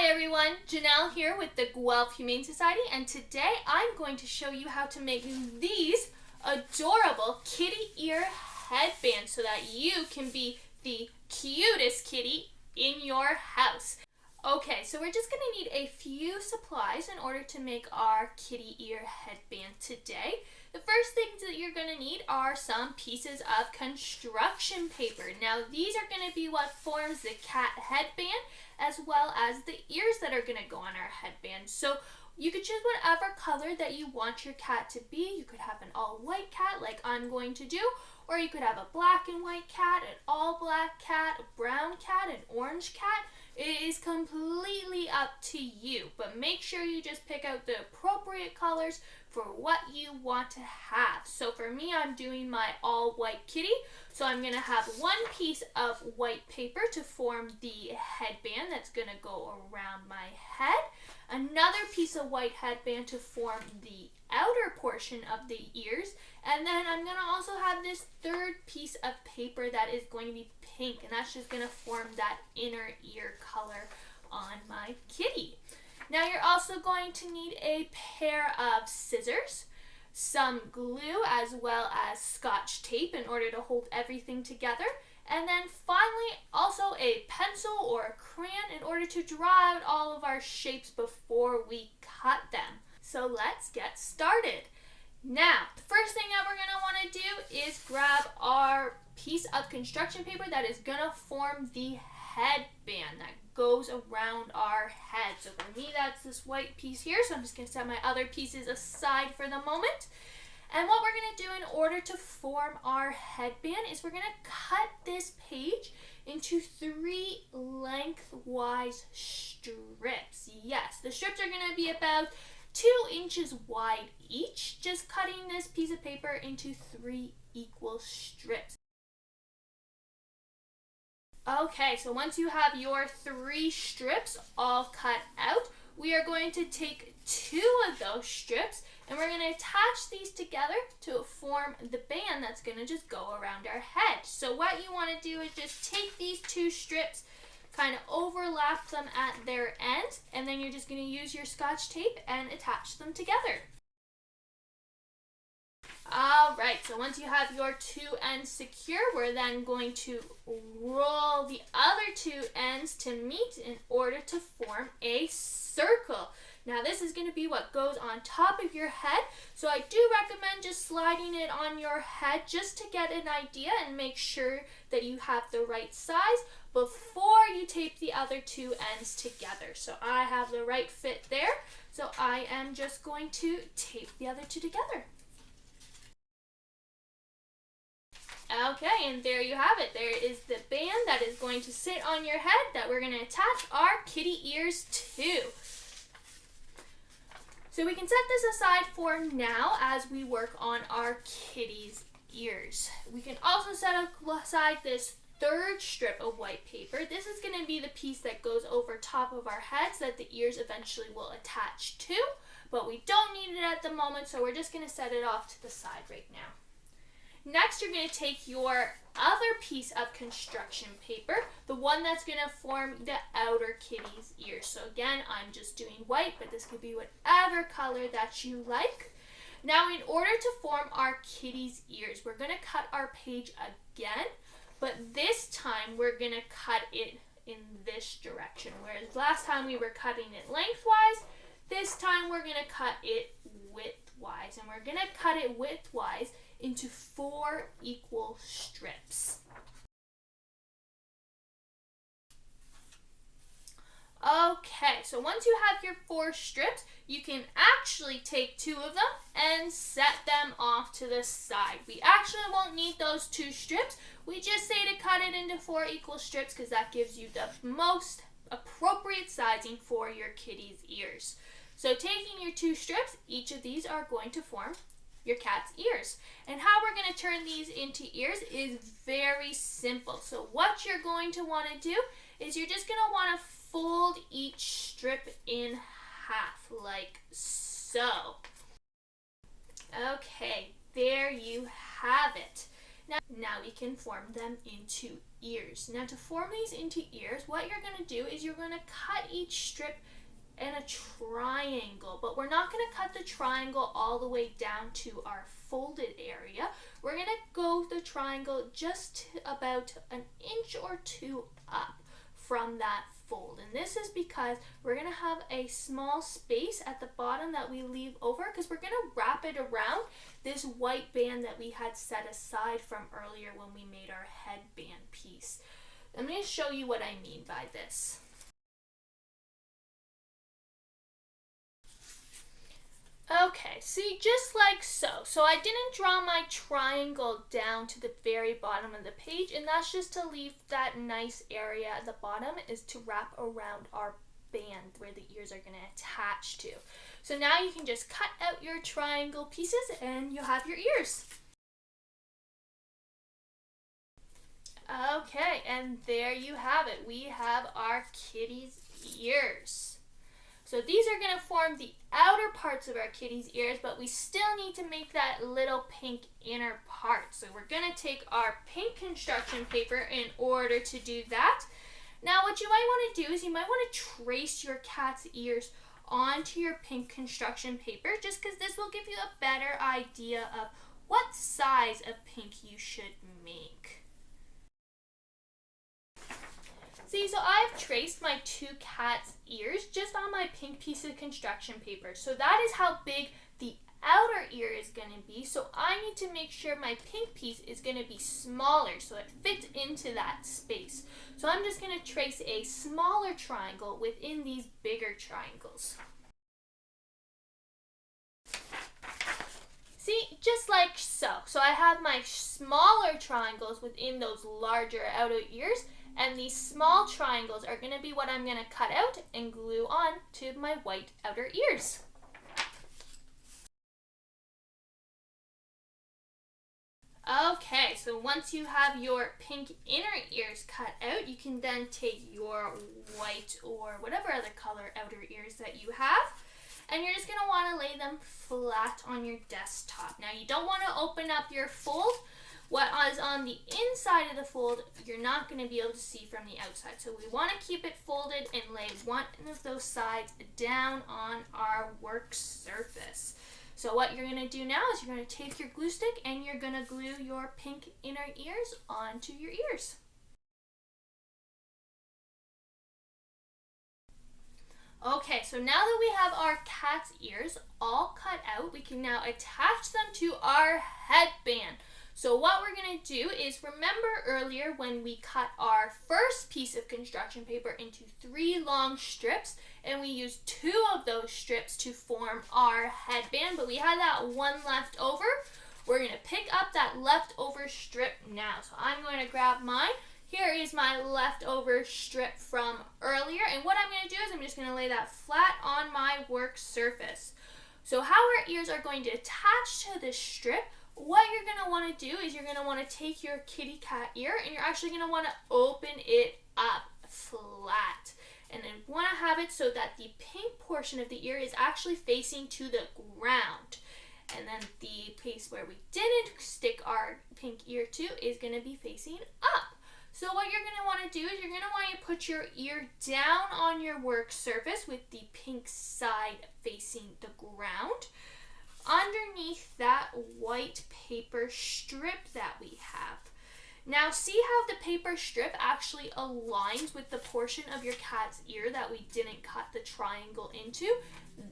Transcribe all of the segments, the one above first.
Hi everyone, Janelle here with the Guelph Humane Society, and today I'm going to show you how to make these adorable kitty ear headbands so that you can be the cutest kitty in your house. Okay, so we're just going to need a few supplies in order to make our kitty ear headband today. The first things that you're going to need are some pieces of construction paper. Now these are going to be what forms the cat headband, as well as the ears that are going to go on our headband. So you could choose whatever color that you want your cat to be. You could have an all white cat like I'm going to do, or you could have a black and white cat, an all black cat, a brown cat, an orange cat. It is completely up to you, but make sure you just pick out the appropriate colors for what you want to have. So for me, I'm doing my all white kitty. So I'm going to have one piece of white paper to form the headband that's going to go around my head. Another piece of white headband to form the outer portion of the ears. And then I'm going to also have this third piece of paper that is going to be pink, and that's just going to form that inner ear color on my kitty. Now you're also going to need a pair of scissors, some glue, as well as Scotch tape in order to hold everything together. And then finally, also a pencil or a crayon in order to draw out all of our shapes before we cut them. So let's get started. Now, the first thing that we're going to want to do is grab our piece of construction paper that is going to form the headband that goes around our head. So for me, that's this white piece here. So I'm just going to set my other pieces aside for the moment. And what we're going to do in order to form our headband is we're going to cut this page into 3 lengthwise strips. Yes, the strips are going to be about 2 inches wide each, just cutting this piece of paper into 3 equal strips. Okay, so once you have your 3 strips all cut out, we are going to take 2 of those strips and we're going to attach these together to form the band that's going to just go around our head. So what you want to do is just take these 2 strips, kind of overlap them at their ends, and then you're just going to use your Scotch tape and attach them together. Alright, so once you have your 2 ends secure, we're then going to roll the other 2 ends to meet in order to form a circle. Now this is going to be what goes on top of your head, so I do recommend just sliding it on your head just to get an idea and make sure that you have the right size before you tape the other 2 ends together. So I have the right fit there, so I am just going to tape the other 2 together. Okay, and there you have it. There is the band that is going to sit on your head that we're going to attach our kitty ears to. So we can set this aside for now as we work on our kitty's ears. We can also set aside this 3rd strip of white paper. This is going to be the piece that goes over top of our heads that the ears eventually will attach to, but we don't need it at the moment, so we're just going to set it off to the side right now. Next, you're going to take your other piece of construction paper, the one that's going to form the outer kitty's ears. So again, I'm just doing white, but this could be whatever color that you like. Now, in order to form our kitty's ears, we're going to cut our page again, but this time we're going to cut it in this direction. Whereas last time we were cutting it lengthwise, this time we're going to cut it widthwise. And we're going to cut it widthwise into 4 equal strips. Okay, so once you have your 4 strips, you can actually take 2 of them and set them off to the side. We actually won't need those 2 strips. We just say to cut it into 4 equal strips because that gives you the most appropriate sizing for your kitty's ears. So taking your 2 strips, each of these are going to form your cat's ears. And how we're going to turn these into ears is very simple. So what you're going to want to do is you're just going to want to fold each strip in half like so. Okay, there you have it. Now we can form them into ears. Now to form these into ears, what you're going to do is you're going to cut each strip in a triangle, but we're not going to cut the triangle all the way down to our folded area. We're going to go the triangle just about an inch or two up from that fold, and this is because we're going to have a small space at the bottom that we leave over because we're going to wrap it around this white band that we had set aside from earlier when we made our headband piece. I'm going to show you what I mean by this. Okay, see, just like so. So I didn't draw my triangle down to the very bottom of the page, and that's just to leave that nice area at the bottom is to wrap around our band where the ears are going to attach to. So now you can just cut out your triangle pieces and you have your ears. Okay, and there you have it. We have our kitty's ears. So these are going to form the outer parts of our kitty's ears, but we still need to make that little pink inner part. So we're going to take our pink construction paper in order to do that. Now what you might want to do is you might want to trace your cat's ears onto your pink construction paper, just because this will give you a better idea of what size of pink you should make. See, so I've traced my two cats' ears just on my pink piece of construction paper. So that is how big the outer ear is going to be. So I need to make sure my pink piece is going to be smaller so it fits into that space. So I'm just going to trace a smaller triangle within these bigger triangles. See, just like so. So I have my smaller triangles within those larger outer ears. And these small triangles are going to be what I'm going to cut out and glue on to my white outer ears. Okay, so once you have your pink inner ears cut out, you can then take your white or whatever other color outer ears that you have, and you're just going to want to lay them flat on your desktop. Now you don't want to open up your fold. What is on the inside of the fold, you're not going to be able to see from the outside. So we want to keep it folded and lay one of those sides down on our work surface. So what you're going to do now is you're going to take your glue stick and you're going to glue your pink inner ears onto your ears. Okay, so now that we have our cat's ears all cut out, we can now attach them to our headband. So what we're going to do is, remember earlier when we cut our first piece of construction paper into 3 long strips, and we used 2 of those strips to form our headband, but we had that one left over. We're going to pick up that leftover strip now. So I'm going to grab mine. Here is my leftover strip from earlier, and what I'm going to do is I'm just going to lay that flat on my work surface. So how our ears are going to attach to this strip, what you're going to want to do is you're going to want to take your kitty cat ear and you're actually going to want to open it up flat. And then want to have it so that the pink portion of the ear is actually facing to the ground. And then the piece where we didn't stick our pink ear to is going to be facing up. So what you're going to want to do is you're going to want to put your ear down on your work surface with the pink side facing the ground, underneath that white paper strip that we have. Now see how the paper strip actually aligns with the portion of your cat's ear that we didn't cut the triangle into?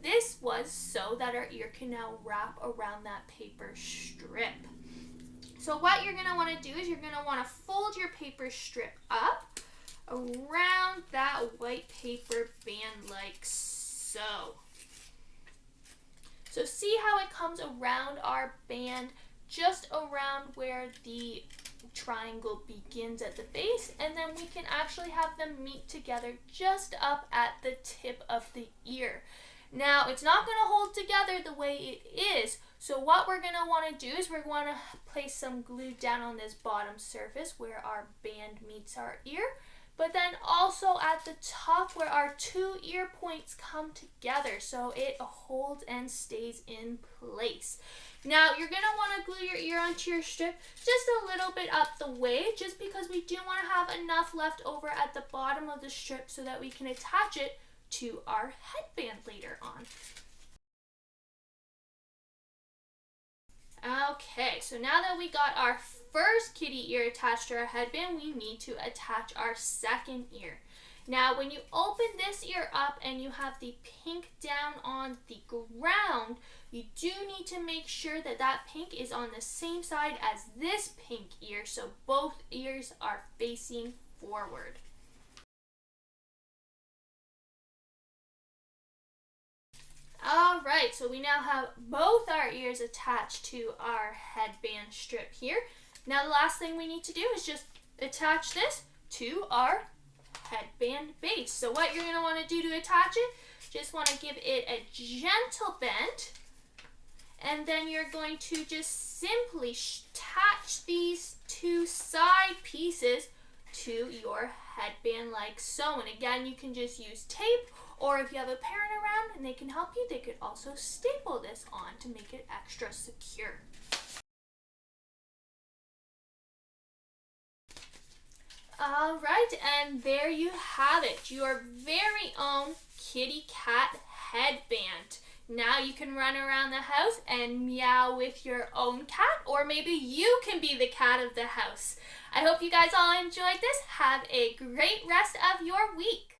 This was so that our ear can now wrap around that paper strip. So what you're going to want to do is you're going to want to fold your paper strip up around that white paper band like so. So see how it comes around our band, just around where the triangle begins at the base, and then we can actually have them meet together just up at the tip of the ear. Now, it's not going to hold together the way it is, so what we're going to want to do is we're going to place some glue down on this bottom surface where our band meets our ear. but then also at the top where our two ear points come together so it holds and stays in place. Now you're going to want to glue your ear onto your strip just a little bit up the way, just because we do want to have enough left over at the bottom of the strip so that we can attach it to our headband later on. Okay, so now that we got our first kitty ear attached to our headband, we need to attach our second ear. Now, when you open this ear up and you have the pink down on the ground, you do need to make sure that that pink is on the same side as this pink ear, so both ears are facing forward. Alright, so we now have both our ears attached to our headband strip here. Now the last thing we need to do is just attach this to our headband base. So what you're going to want to do to attach it, just want to give it a gentle bend, and then you're going to just simply attach these two side pieces to your headband like so. And again, you can just use tape, or if you have a parent around and they can help you, they could also staple this on to make it extra secure. Alright, and there you have it, your very own kitty cat headband. Now you can run around the house and meow with your own cat, or maybe you can be the cat of the house. I hope you guys all enjoyed this. Have a great rest of your week.